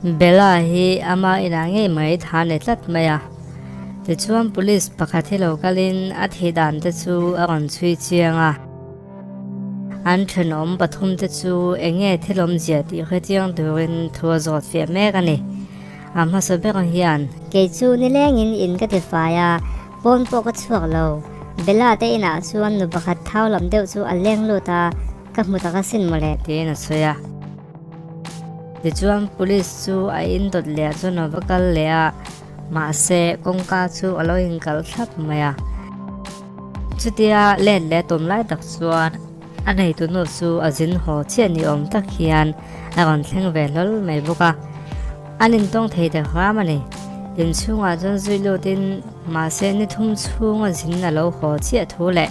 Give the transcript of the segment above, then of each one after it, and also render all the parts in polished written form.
bela hi ama ina nge mai thane tlat maya ti chuan police pakhat hi lokalin a thi dan te chu a ron chui chianga an thenom pathum te chu enge thilom zia ti khatiang turin thua zot fe mek ani ama sabek hian ke chu ni lengin in ka ti faya bon po ka chuak lo bela te ina chuan nu pakhat thau lam deuh chu a leng lu ta ka hmu ta ka sin mole ti na soya ti chuan police chu a in dot le chu no vakal le a ma se kongka chu alo in kal thlap maya chutia len le tom lai tak chuan anei tu no chu azin ho che ni om tak hian a ron thleng ve lol mai boka anin tong thei de hramani in chunga chon zui lo tin ma se ni thum chunga zin na lo ho che thu le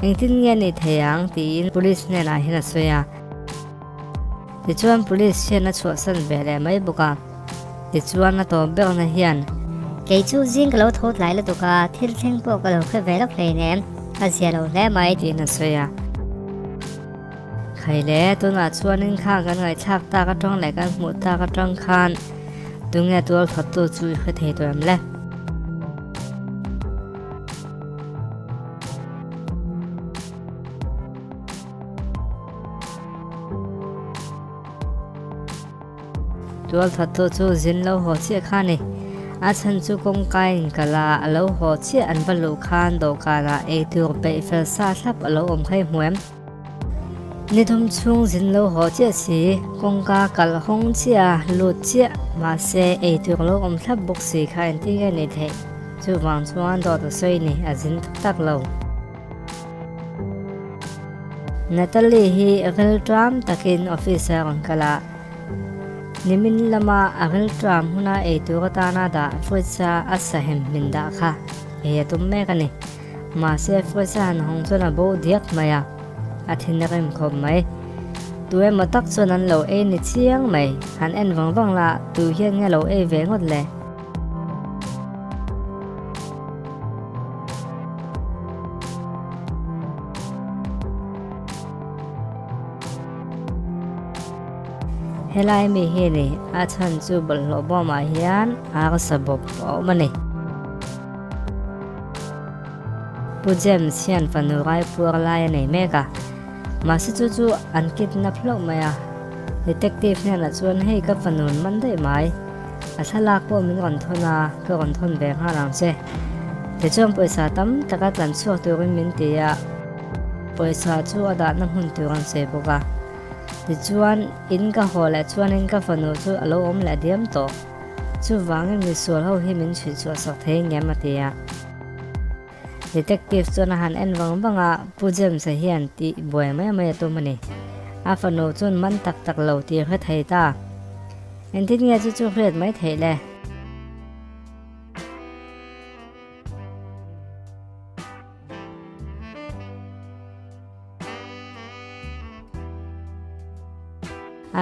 engtin nge ni theyang tin police ne na hina soya ti chuan police chen na chho san ve le mai boka ti chuan na to bek na hian ke chu jing ka lo thot lai la tu ka thil thleng po ka lo khe ve lak hlei nem a zia lo le mai ti na soya khai le tu na chuan in kha kan ngai thak ta ka tong le kan mu ta ka tong khan tunge tual phat tu chu khe thei toram le tual phat tu chu zin lo ho che khani a chan chu kong kai kala alo ho che an balu khan do kana e tur pe fel sa thlap alo om khai muam ni thum chung zin lo ho che si kong ka kal hong chia lu chia ma se e tur lo om thlap bok si kha an ti ge ni the chu wang chuan do to soi ni a zin tak lo Natalie hi agil tram takin officer on kala nimin lama agil tram huna e tur ta na da fuisa asahem min da kha e tum me kani ma se fuisa han hong chona bo diak maya athin na rim khom mai tuwe matak chonan lo e ni chiang mai han en wang la tu hian nge lo e ve ngot le helai mi hi ni a chan chu bal lo bo ma hian a ka sabop o mani pujem sian fanu rai pur lai nei meka ma si chu chu an kidnap lo maya detective ne la chuan hei ka fanun man dei mai a thalak po min ron thona ka ron thon ve ha ram se te chom paisa tam taka tlan chuak turin min te ya paisa chu ada na hun turan se boka ti chuan in ka hole chuan in ka fanu chu alo om la diam to chu wangin mi sol ho hi min chui chu sak thei ngem atia detective chuan han en wanga pujem sa hian ti boy mai to mani a fanu chun man tak tak lo ti kha thei ta en tin nge chu hret mai thei le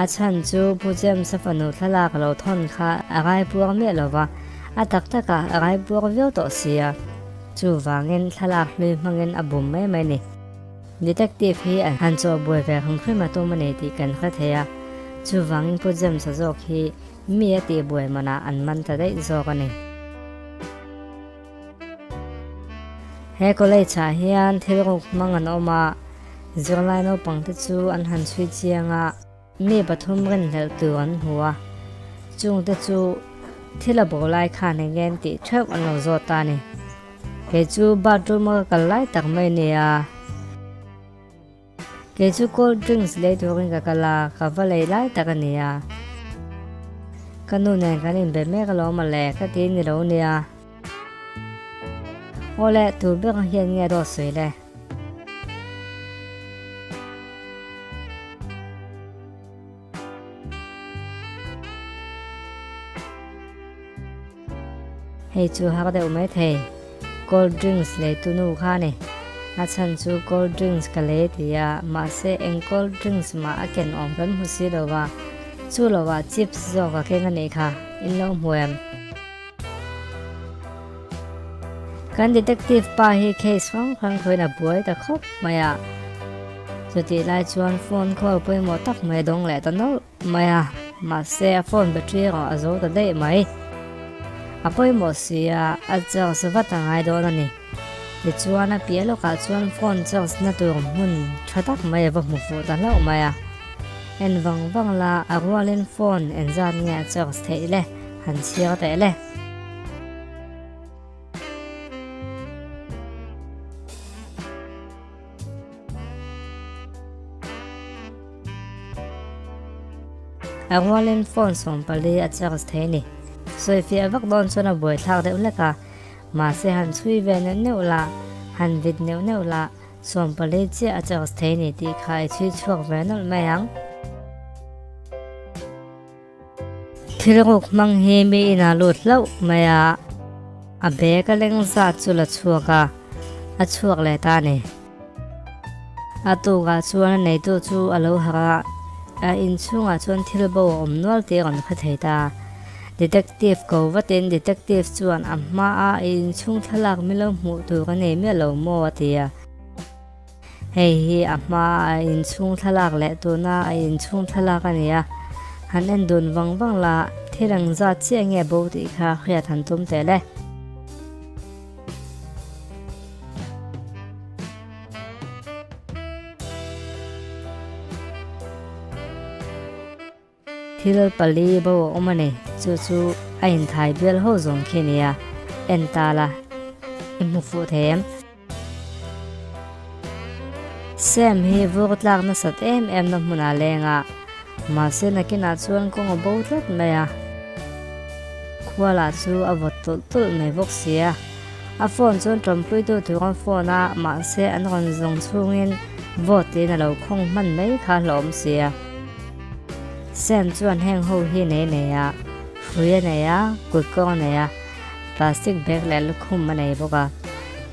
a chan chu pujem sa fanu thalak lo thon kha agai puak me lova a tak taka agai puak veo to sia chu wangin thalak hlui mangin abum mai ni detective hi an han cho boy ve hong khoi ma to mane ti kan kha theya chu wangin pujem sa jok hi mi ati boy mana an man ta dei zo ka ni he ko le cha hian thil ro mangan oma zirlai no pangte chu an han chui chianga mi pathum ren hel tuan huwa chung te chu thila bolai khan ngen ti thep an lo zo ta ni ke chu bathroom ka lai tak mai ne a ke chu cold drinks le turin ka kala ka vale lai tak ne a kanu ne kanin be me ka lo ma le ka ti ni lo ne a ole tu be ka hian nge do sui le hei chu hak de umai thei cold drinks le tunu kha ne a chan chu cold drinks ka le tia ma se en cold drinks ma aken om kan hu si lowa chu lowa chips zo ka ke ngani kha in lo muam kan detective pa hi case phang khang khoi na buai ta khop maya chuti lai chuan phone call poi mo tak mai dong le ta no maya มาเสียฟอนแบตเตอรี่ของอาโจตัดได้ไหมอภัยหมดเสียอาจจะสวัสดิ์ง่ายโดนนี่เดี๋ยวชวนนะเปียโลกาชวนฟอนจะสนัดตัวมุ่นชัดตักไม่บักมุฟูตันเล่าไหมเอ็นวังละอารวาเล่นฟอนเอ็นจานเงี้ยจะสเตย์เลยหันเชียร์แต่เลยอารวาเล่นฟอนส่งไปเลยอาจจะสเตย์นี่สวยฟีบักโดนชวนบ่อยทักเดี๋ยวเลยกะมาเสียหันช่วยเวนเนื้อละหันวิดเนื้อละส่งไปเลยเจ้าอาจจะสเตย์นี่ที่ใครช่วยช่วยเวนนั่นไม่ยังที่เรามังเฮมีน่าลุดเล่าไม่อาเบก็เล่งสัตว์สุดชัวกะอาชัวกเลยตาเนี่ยอาตัวกะชวนในตัวชูอโลหะอินช่วงชวนที่เราบอกนวลเตียงขัดเหตาดีเทคทีฟก็ว่าเป็นดีเทคทีฟชวนมาอินช่วงทลักไม่ลงหูตัวกันเนี่ยไม่ลงมัวเตียเฮ้ยมาอินช่วงทลักและตัวน่าอินช่วงทลักกันเนี่ยหันเอ็นโดนวังละที่รังจัดเชียงเงียบดีค่ะขยันทันตุ้มแต่เลยที่เราปลีบ่อมันเนี่ยจู่ๆไอ้ไทยเบลหัวจงแค่นี้เอ็นตาละอิมุฟูเทมเซมฮีวุกลักนัสเต็มน้ำมันอะไรงะมาเสนักกินชวนคงบ่าวทัดไหมขวาลาจูอวตตุลไม่บุกเสียฟอนจนจำปุยตัวถึงฟอนมาเสอันกันจงช่วงนี้วอตีนเราคงมันไม่ขาหลอมเสียเส้นจวนแห้งหูฮีเนี่ยฟุยเนี่ยกุดก้อนเนี่ยพลาสติกแบกแล้วลูกคุมมันเนี่ยบุก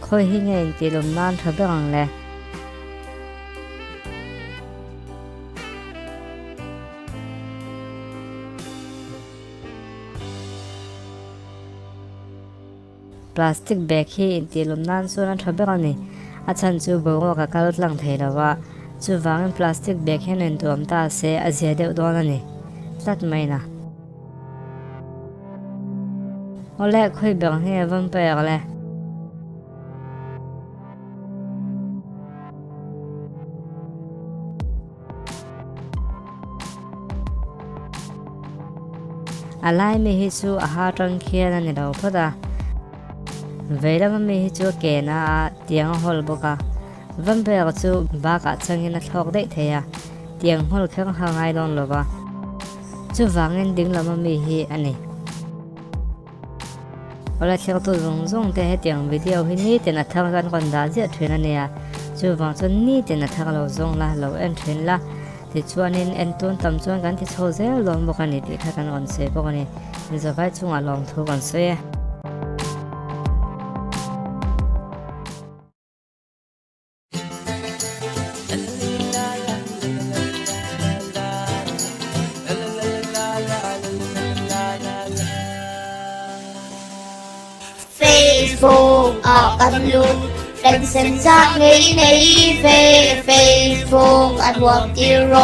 คอยหิ้งเงินตีลมน้ำทับบังเลยพลาสติกแบกฮีอินตีลมน้ำส่วนนั้นทับบังนี่อาจารย์จูบอกว่าการลดหลังเทแล้วว่าจูวางพลาสติกแบกให้เงินตัวมตาเสียอาเจียเดียวดอนนี่ตัดไม่นะเอาแรกค่อยแบ่งให้วันไปอะไรอะไรไม่ฮิจูอาหารรังเคียนั่นนี่เราพอดาเวลามันไม่ฮิจูเกน่าเตียงฮอลบุกะวันไปก็จูบากะจังยินทอกได้เทียเตียงฮอลแข็งห่างไงโดนหรอกจูวางเงินดึงแล้วมันไม่ฮิอันนี้เวลาเช็คตัวจงแต่ให้เตียงวิดีโอที่นี่แต่นัดทางกันคนด่าเจ้าเทรนเนี่ยจูวางจนนี่แต่นัดทางเราจงละเราเอ็นเทรนละที่ชวนเอ็นต้นตำชวนกันที่โชว์เซลลองบอกกันนี่ที่ข้ากันอ่อนเสียบอกกันนี่มันจะไปช่วงลองทุกคนเสียFacebook ออกกันลุนเป็นเส้นจากใน Facebook อันวงที่โร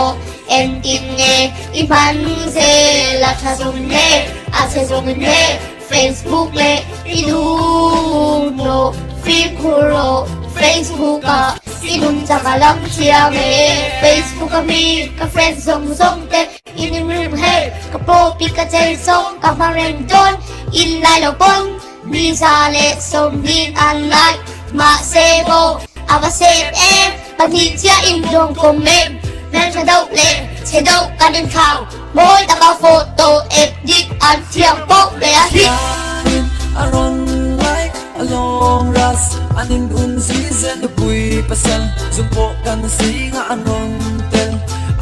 เอ็นกินเนอีพันเซลักษณะเนอาเซซงเน Facebook เลอีดูโนฟิปคูโร Facebook อีนุ่มจากลำเชียงFacebook ก็มีกับเฟรนด์ส่งเต็มอีนิ่มเฮกับโปรปิกาเจส่งกับมาเรนจนอินไลน์เราปนมีซาเลส่งดินอันไลน์มาเซโบเอามาเซฟบางทีเชื่ออินดงคอมเมนต์นั่นเชดเล่เชดกันเป็นข่าวโมยตะกาโฟโต้เอ็ดดิกอันเทียงโป๊ะเลยฮิตAlong ras anin un season the pui pasal zumpo kan singa anon tel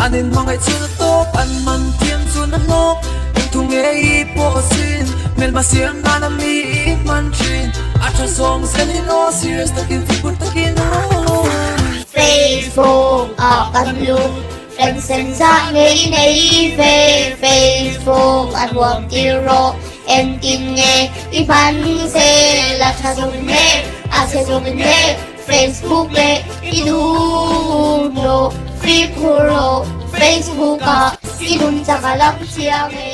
anin mangai chun to an man tiam chun anok tung ei po sin mel masiam na mi man trin atra songs and no serious takin put takin Facebook ออกกันลุนเป็นเส้นจากใน Facebook อันวงที่โรเอ็นกินเนอีพันเซลักษณะเนอาเซซงเน Facebook เลอีดูโนฟิปคูโร Facebook อี i hun chang a lam chiang e